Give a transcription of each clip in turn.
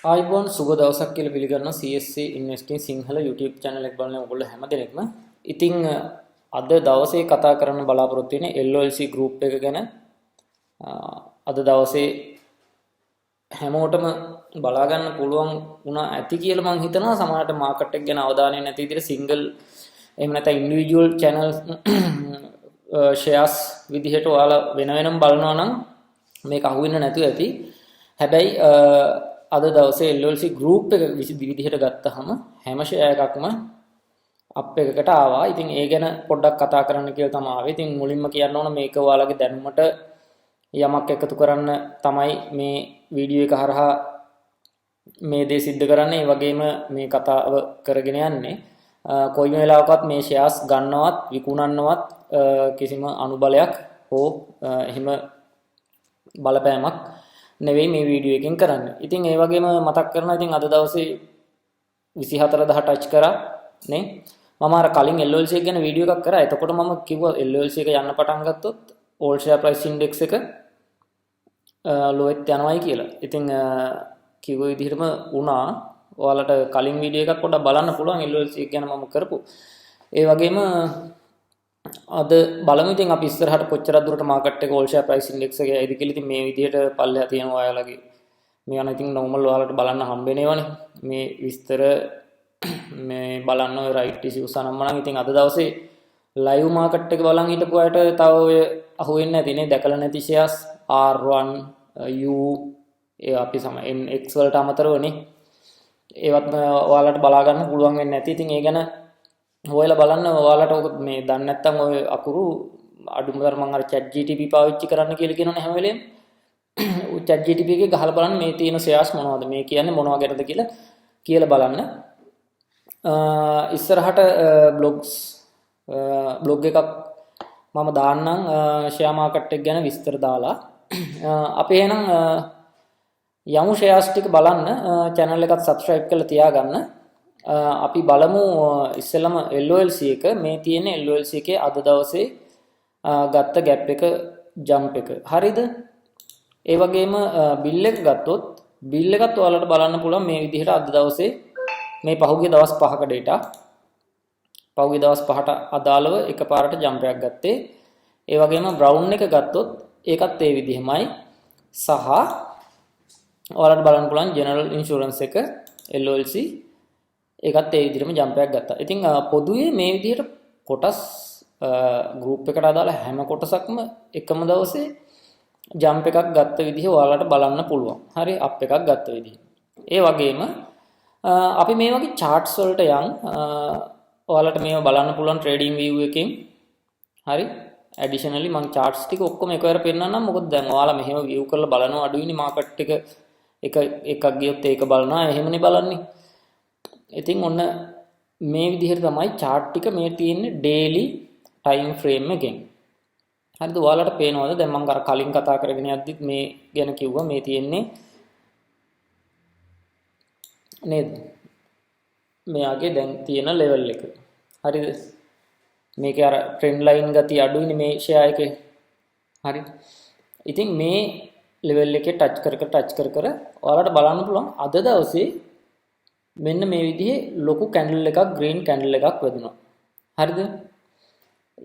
ආයිබෝන් සුබ දවසක් කියලා පිළිගන්න CSC Investing Sinhala YouTube channel එක බලන ඔයගොල්ලෝ හැම දෙනෙක්ම. ඉතින් අද දවසේ කතා කරන්න බලාපොරොත්තු වෙන්නේ LOLC group එක ගැන. අද දවසේ හැමෝටම බලා ගන්න පුළුවන් වුණා ඇති කියලා මම හිතනවා. සමහරට මාකට් එක ගැන අවධානය නැති විදිහට single එහෙම නැත්නම් individual channel shares විදිහට ඔයාලා වෙන වෙනම බලනවා නම් මේක අහුවෙන්නේ නැතුව ඇති. හැබැයි අද දවසේ LLC group එක විදිහට ගත්තහම හැම ෂෙයා එකක්ම අප් එකකට ආවා. ඉතින් ඒ ගැන පොඩ්ඩක් කතා කරන්න කියලා තමයි ආවේ. ඉතින් මුලින්ම කියන්න ඕන මේක ඔයාලගේ දැනුමට යමක් එකතු කරන්න තමයි මේ වීඩියෝ එක හරහා මේ දේ සිද්ධ කරන්නේ. ඒ වගේම මේ කතාව කරගෙන යන්නේ. කොයිම වෙලාවකවත් මේ ෂෙයාර්ස් ගන්නවත් විකුණන්නවත් කිසිම අනුබලයක් හෝ එහෙම බලපෑමක් නෙවෙයි මේ වීඩියෝ එකෙන් කරන්නේ. ඉතින් ඒ වගේම මතක් කරනවා ඉතින් අද දවසේ 24000 ටච් කරා නේ. මම අර කලින් LLC එක ගැන වීඩියෝ එකක් කරා. එතකොට මම කිව්වා LLC එක යන්න පටන් ගත්තොත් all share price index එක ලොවෙත් යනවායි කියලා. ඉතින් කිව්ව විදිහටම වුණා. ඔයාලට කලින් වීඩියෝ එකක් පොඩ්ඩක් බලන්න පුළුවන් LLC එක ගැන මම කරපු. ඒ වගේම අද බලමු ඉතින් අපි ඉස්සරහට කොච්චර දුරට මාකට් එක all share price index එක ඇයිද කියලා. ඉතින් මේ විදිහට පල්ලෙහා තියෙනවා ඔයාලගේ මේවන ඉතින් normal ඔයාලට බලන්න හම්බෙනේවනේ මේ විස්තර මේ බලන්න ඔය right issues අනම්මනම්. ඉතින් අද දවසේ live market එක බලන් හිටපු අයට තව ඔය අහුවෙන්නේ නැති නේ දැකලා නැති shares R1 U ඒ අපි සම NX වලට අමතරවනේ ඒවත් ඔයාලට බලා ගන්න පුළුවන් වෙන්නේ නැති. ඉතින් ඒ ගැන හොයලා බලන්න ඔයාලට ඔක මේ දන්නේ නැත්නම් ඔය අකුරු අඩුමතර මම අර chat GTP පාවිච්චි කරන්න කියලා කියනවනේ හැම වෙලේම. chat GTP එකේ ගහලා බලන්න මේ තියෙන shares මොනවද මේ කියන්නේ මොනවා ගැනද කියලා බලන්න. ඉස්සරහට blog එකක් මම දාන්නම් share market එක ගැන විස්තර දාලා. අපි එහෙනම් යමු shares ටික බලන්න. channel එකත් subscribe කරලා තියාගන්න. අපි බලමු ඉස්සෙල්ලම LOLC එක මේ තියෙන LOLC එකේ අද දවසේ ගත්ත gap එක jump එක හරිද? ඒ වගේම bill එක ගත්තොත් bill එකත් ඔයාලට බලන්න පුළුවන් මේ විදිහට අද දවසේ මේ පහුගිය දවස් 5ක data පහුගිය දවස් 5ට අදාළව එකපාරට jump එකක් ගත්තේ. ඒ වගේම brown එක ගත්තොත් ඒකත් ඒ විදිහමයි සහ ඔයාලට බලන්න පුළුවන් general insurance එක LOLC ඒකත් ඒ විදිහටම ජම්ප් එකක් ගත්තා. ඉතින් පොදුවේ මේ විදිහට කොටස් ගෲප් එකට අදාළ හැම කොටසක්ම එකම දවසේ ජම්ප් එකක් ගත්ත විදිහ ඔයාලට බලන්න පුළුවන්. හරි අප් එකක් ගත්ත විදිහ. ඒ වගේම අපි මේ වගේ charts වලට යන් ඔයාලට මේව බලන්න පුළුවන් trading view එකෙන්. හරි additionally මම charts ටික ඔක්කොම එකවර පෙන්නන්නම්. මොකද දැන් ඔයාලා මෙහෙම view කරලා බලනවා අඩුයිනේ market එක එකක් ගියොත් ඒක බලනවා එහෙමනේ බලන්නේ. ඉතින් ඔන්න මේ විදිහට තමයි chart ටික මේ තියෙන්නේ daily time frame එකෙන්. හරිද? ඔයාලට පේනවද? දැන් මම අර කලින් කතා කරගෙන යද්දිත් මේ ගැන කිව්වා මේ තියෙන්නේ නේද? මෙයාගේ දැන් තියෙන level එක. හරිද? මේකේ අර trend line ගතිය අඩුයිනේ මේ share එකේ. හරි. ඉතින් මේ level එකේ touch කර ඔයාලට බලන්න පුළුවන් අද දවසේ මෙන්න මේ විදිහේ ලොකු කැන්ඩල් එකක් green කැන්ඩල් එකක් වැදුනා. හරිද?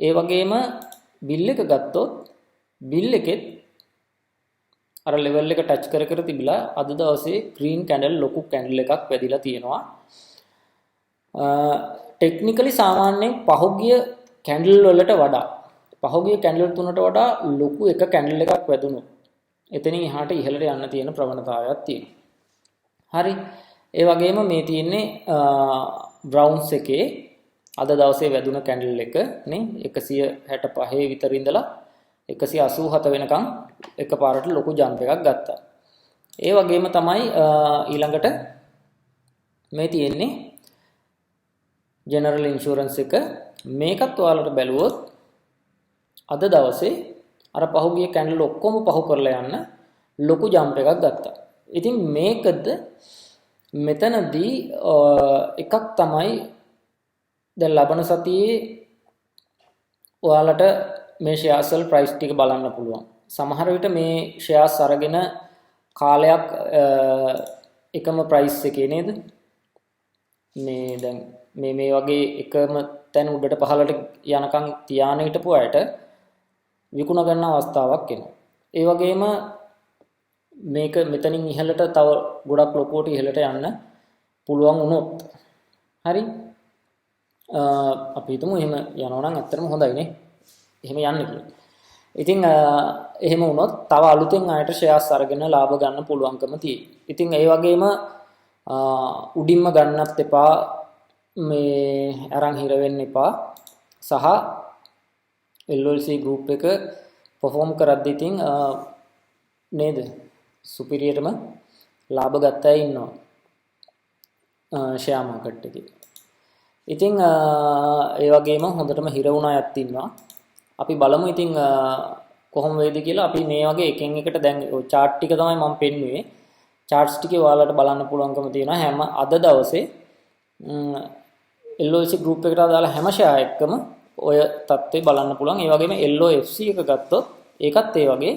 ඒ වගේම bill එක ගත්තොත් bill එකෙත් අර level එක touch කර තිබිලා අද දවසේ green candle ලොකු candle එකක් වැදිලා තියෙනවා. technically සාමාන්‍යයෙන් පහුගිය candle වලට වඩා පහුගිය candle තුනට වඩා ලොකු එක candle එකක් වැදුණොත් එතනින් එහාට ඉහළට යන්න තියෙන ප්‍රවණතාවයක් තියෙනවා. හරි. ඒ වගේම මේ තියෙන්නේ බ්‍රවුන්ස් එකේ අද දවසේ වැදුන කැන්ඩල් එක නේ 165 විතර ඉඳලා 187 වෙනකන් එකපාරට ලොකු ජම්ප් එකක් ගත්තා. ඒ වගේම තමයි ඊළඟට මේ තියෙන්නේ ජෙනරල් ඉන්ෂුරන්ස් එක. මේකත් ඔයාලට බැලුවොත් අද දවසේ අර පහුගිය කැන්ඩල් ඔක්කොම පහු කරලා යන්න ලොකු ජම්ප් එකක් ගත්තා. ඉතින් මේකද මෙතනදී එකක් තමයි දැන් ලබන සතියේ ඔයාලට මේ shares වල price ටික බලන්න පුළුවන්. සමහර විට මේ shares අරගෙන කාලයක් එකම ප්‍රයිස් එකේ නේද මේ දැන් මේ වගේ එකම තැන උඩට පහළට යනකම් තියාන හිටපු අයට විකුණ ගන්න අවස්ථාවක් එනවා. ඒ වගේම මේක මෙතනින් ඉහළට තව ගොඩක් ලොකුවට ඉහළට යන්න පුළුවන් වුණොත් හරි අපි හිතමු එහෙම යනවා නම් ඇත්තටම හොඳයි නේ. එහෙම යන්න කියලා. ඉතින් එහෙම වුණොත් තව අලුතෙන් ආයත ෂෙයාර්ස් අරගෙන ලාභ ගන්න පුළුවන්කම තියෙයි. ඉතින් ඒ වගේම උඩින්ම ගන්නත් එපා මේ අරන් හිර වෙන්න එපා සහ LLC group එක perform කරද්දී ඉතින් නේද සුපිරියටම ලාභ ගත්ත අය ඉන්නවා ෂෙයා මාකට් එකේ. ඉතින් ඒ වගේම හොඳටම හිර වුණ අයත් ඉන්නවා. අපි බලමු ඉතින් කොහොම වේද කියලා. අපි මේ වගේ එකෙන් එකට දැන් ඔය chart ටික තමයි මම පෙන්නුවේ. charts ටිකේ ඔයාලට බලන්න පුළුවන්කම තියෙනවා හැම අද දවසේ LOC group එකට දාලා හැම ෂෙයා එකකම ඔය තත්ත්වේ බලන්න පුළුවන්. ඒ වගේම LOFC එක ගත්තොත් ඒකත් ඒ වගේ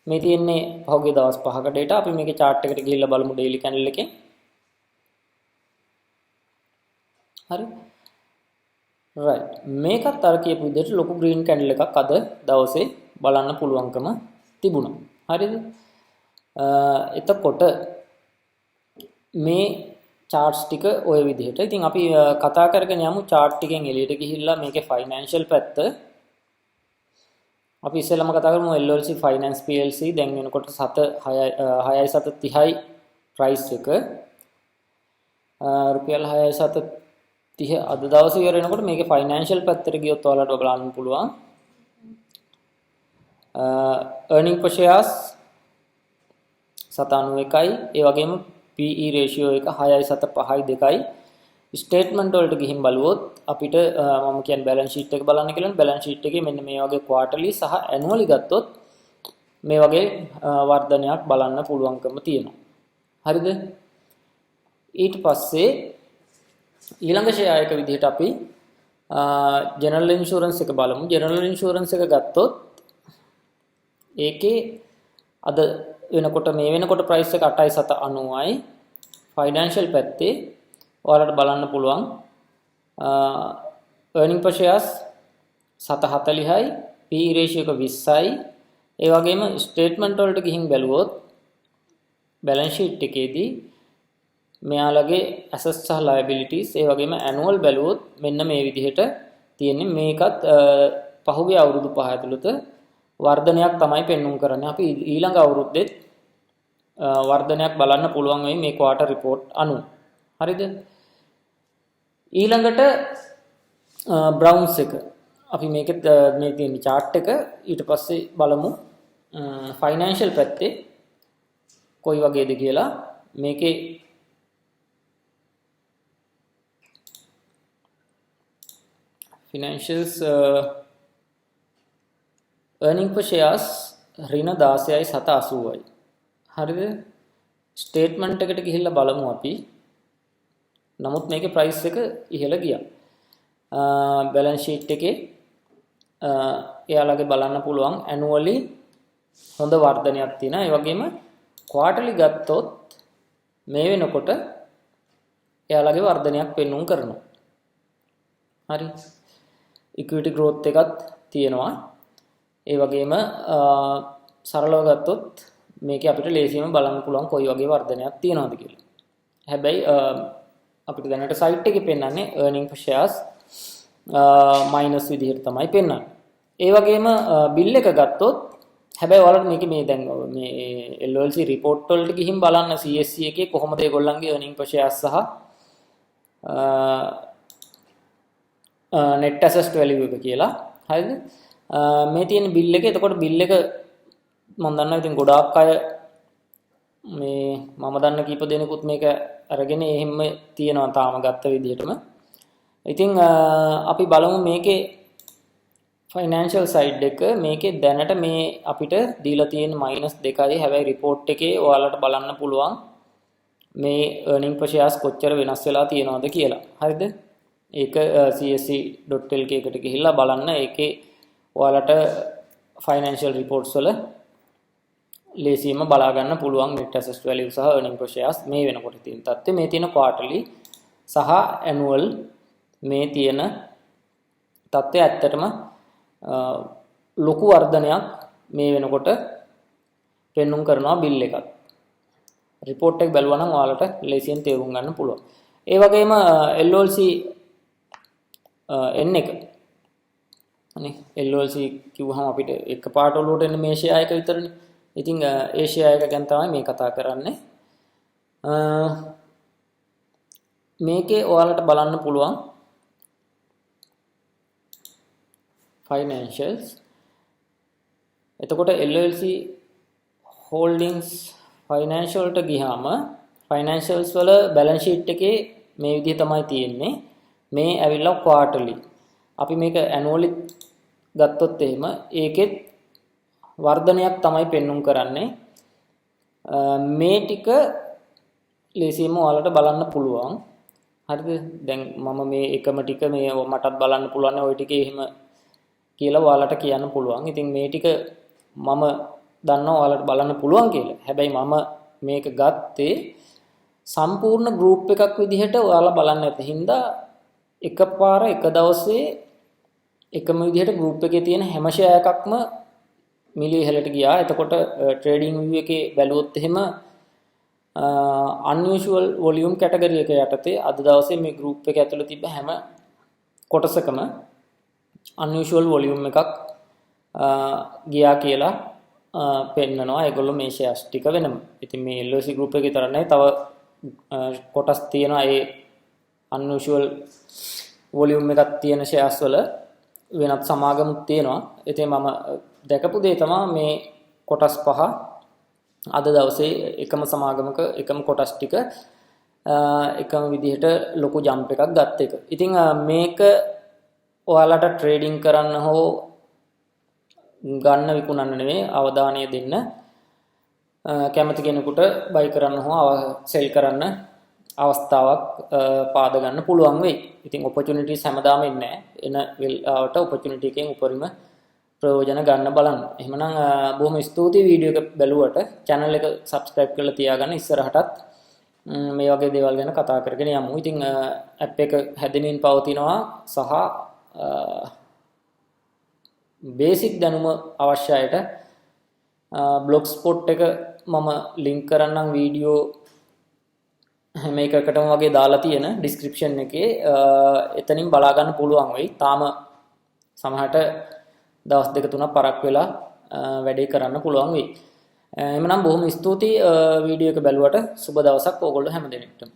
මේ තියෙන්නේ පහුගිය දවස් 5ක data. අපි මේකේ chart එකට ගිහිල්ලා බලමු daily candle එකෙන්. හරි right මේකත් අර කියපු විදිහට ලොකු green candle එකක් අද දවසේ බලන්න පුළුවන්කම තිබුණා. හරිද? එතකොට මේ charts ටික ওই විදිහට. ඉතින් අපි කතා කරගෙන යමු chart ටිකෙන් එළියට ගිහිල්ලා මේකේ financial පැත්ත. අපි ඉස්සෙල්ලාම කතා කරමු LLC Finance PLC දැන් වෙනකොට 6.730යි price එක. රුපියල් 6.730 අද දවසේ ඉවර වෙනකොට මේකේ financial පැත්තට ගියොත් ඔයාලට බලන්න පුළුවන්. earning per shares 791යි. ඒ වගේම PE ratio එක 6.75යි. ස්ටේට්මන්ට් වලට ගිහින් බලුවොත් අපිට මම කියන්නේ බැලන්ස් ෂීට් එක බලන්න කියලා. බැලන්ස් ෂීට් එකේ මෙන්න මේ වගේ ක්වාටර්ලි සහ ඇනුවලි ගත්තොත් මේ වගේ වර්ධනයක් බලන්න පුළුවන්කම තියෙනවා. හරිද? ඊට පස්සේ ඊළඟ ෂෙයා එක විදිහට අපි ජෙනරල් ඉන්ෂුරන්ස් එක බලමු. ජෙනරල් ඉන්ෂුරන්ස් එක ගත්තොත් ඒකේ අද වෙනකොට මේ වෙනකොට ප්‍රයිස් එක 8.790යි. ෆයිනෑන්ෂල් පැත්තේ ඔයාලට බලන්න පුළුවන් earning per shares 740යි. PE ratio එක 20යි. ඒ වගේම ස්ටේට්මන්ට් වලට ගිහින් බැලුවොත් බැලන්ස් ෂීට් එකේදී මෙයාලගේ assets සහ liabilities ඒ වගේම annual බැලුවොත් මෙන්න මේ විදිහට තියෙන්නේ. මේකත් පහුගිය අවුරුදු 5 ඇතුළත වර්ධනයක් තමයි පෙන්වුම් කරන්නේ. අපි ඊළඟ අවුරුද්දෙත් වර්ධනයක් බලන්න පුළුවන් වෙයි මේ quarter report අනුව. හරිද? ඊළඟට බ්‍රවුන්ස් එක අපි මේකෙත් මේ තියෙන chart එක ඊට පස්සේ බලමු financial පැත්තේ කොයි වගේද කියලා. මේකේ financials earning per shares ඍණ 16.780යි. හරිද? ස්ටේට්මන්ට් එකට ගිහිල්ලා බලමු අපි. නමුත් මේකේ ප්‍රයිස් එක ඉහළ ගියා. බැලන්ස් ෂීට් එකේ එයාලගේ බලන්න පුළුවන් ඇනුවලි හොඳ වර්ධනයක් තියෙනවා. ඒ වගේම ක්වාටර්ලි ගත්තොත් මේ වෙනකොට එයාලගේ වර්ධනයක් පෙන්වුම් කරනවා. හරි. ඉක්විටි growth එකත් තියෙනවා. ඒ වගේම සරලව ගත්තොත් මේකේ අපිට ලේසියෙන්ම බලන්න පුළුවන් කොයි වගේ වර්ධනයක් තියෙනවද කියලා. හැබැයි අපිට දැනට සයිට් එකේ පෙන්නන්නේ earning per shares minus විදිහට තමයි පෙන්නන්නේ. ඒ වගේම බිල් එක ගත්තොත් හැබැයි ඔයාලට මේකේ මේ දැන් මේ LLC report වලට ගිහින් බලන්න CSC එකේ කොහොමද ඒගොල්ලන්ගේ earning per shares සහ net asset value එක කියලා. හරිද? මේ තියෙන බිල් එක. එතකොට බිල් එක මම දන්නවා ඉතින් ගොඩාක් අය මේ මම දන්න කීප දෙනෙකුත් මේක අරගෙන එහෙම තියනවා තාම ගත්ත විදිහටම. ඉතින් අපි බලමු මේකේ ෆයිනෑන්ෂල් සයිඩ් එක. මේකේ දැනට මේ අපිට දීලා තියෙන -2යි. හැබැයි report එකේ ඔයාලට බලන්න පුළුවන් මේ earning per shares කොච්චර වෙනස් වෙලා තියෙනවද කියලා. හරිද? ඒක csc.lk එකට ගිහිල්ලා බලන්න. ඒකේ ඔයාලට financial reports වල ලේසියෙන්ම බලා ගන්න පුළුවන් net asset value සහ earning per shares මේ වෙනකොට තියෙන තත්ත්වය. මේ තියෙන quarterly සහ annual මේ තියෙන තත්ත්වය ඇත්තටම ලොකු වර්ධනයක් මේ වෙනකොට පෙන්눔 කරනවා බිල් එකත්. report එක බලුවා නම් ඔයාලට ලේසියෙන් තේරුම් ගන්න පුළුවන්. ඒ වගේම LOLC N එක නේ LOLC කිව්වහම අපිට එකපාරට ඔලුවට එන්නේ මේ ෂෙයා එක විතරනේ. ඉතින් ඒ ෂෙයා එක ගැන තමයි මේ කතා කරන්නේ. මේකේ ඔයාලට බලන්න පුළුවන් financials. එතකොට LLC holdings financial ට ගියාම financials වල balance sheet එකේ මේ විදිහ තමයි තියෙන්නේ. මේ ඇවිල්ලා quarterly. අපි මේක annually ගත්තොත් එහෙම ඒකෙත් වර්ධනයක් තමයි පෙන්눔 කරන්නේ. මේ ටික ලේසියෙන්ම ඔයාලට බලන්න පුළුවන්. හරිද? දැන් මම මේ එකම ටික මේ මටත් බලන්න පුළුවන් ওই ටිකේ එහෙම කියලා ඔයාලට කියන්න පුළුවන්. ඉතින් මේ ටික මම දන්නවා ඔයාලට බලන්න පුළුවන් කියලා. හැබැයි මම මේක ගත්තේ සම්පූර්ණ group එකක් විදිහට ඔයාලා බලන්න නැති හින්දා එකපාර එක දවසේ එකම විදිහට group එකේ තියෙන හැම share එකක්ම මිලිය ඉහළට ගියා. එතකොට trading view එකේ බැලුවොත් එහෙම unusual volume category එක යටතේ අද දවසේ මේ group එක ඇතුළේ තිබ්බ හැම කොටසකම unusual volume එකක් ගියා කියලා පෙන්නනවා. ඒගොල්ලෝ මේ shares ටික වෙනම. ඉතින් මේ LOC group එකේ විතර නෙවෙයි තව කොටස් තියෙනවා ඒ unusual volume එකක් තියෙන shares වල වෙනත් සමාගමුත් තියෙනවා. ඉතින් මම දැකපු දේ තමයි මේ කොටස් පහ අද දවසේ එකම සමාගමක එකම කොටස් ටික එකම විදිහට ලොකු ජම්ප් එකක් ගත්ත එක. ඉතින් මේක ඔයාලට ට්‍රේඩින් කරන්න හෝ ගන්න විකුණන්න නෙවෙයි අවධානය දෙන්න කැමති කෙනෙකුට බයි කරන්න හෝ සෙල් කරන්න අවස්ථාවක් පාද ගන්න පුළුවන් වෙයි. ඉතින් opportunities හැමදාම ඉන්නේ නැහැ. එන වෙලාවට opportunity එකෙන් උපරිම ප්‍රයෝජන ගන්න බලන්න. එහෙනම් බොහොම ස්තුතියි වීඩියෝ එක බැලුවට. channel එක subscribe කරලා තියාගන්න. ඉස්සරහටත් මේ වගේ දේවල් ගැන කතා කරගෙන යමු. ඉතින් app එක හැදෙමින් පවතිනවා සහ basic දැනුම අවශ්‍ය අයට blogspot එක මම link කරන්නම් වීඩියෝ හැම එකකටම වගේ දාලා තියෙන description එකේ එතනින් බලා ගන්න පුළුවන් වෙයි. තාම සමහරට දවස් දෙක තුනක් පරක් වෙලා වැඩේ කරන්න පුළුවන් වෙයි. එහෙනම් බොහොම ස්තුතියි වීඩියෝ එක බැලුවට. සුබ දවසක් ඕගොල්ලෝ හැම දිනෙකටම.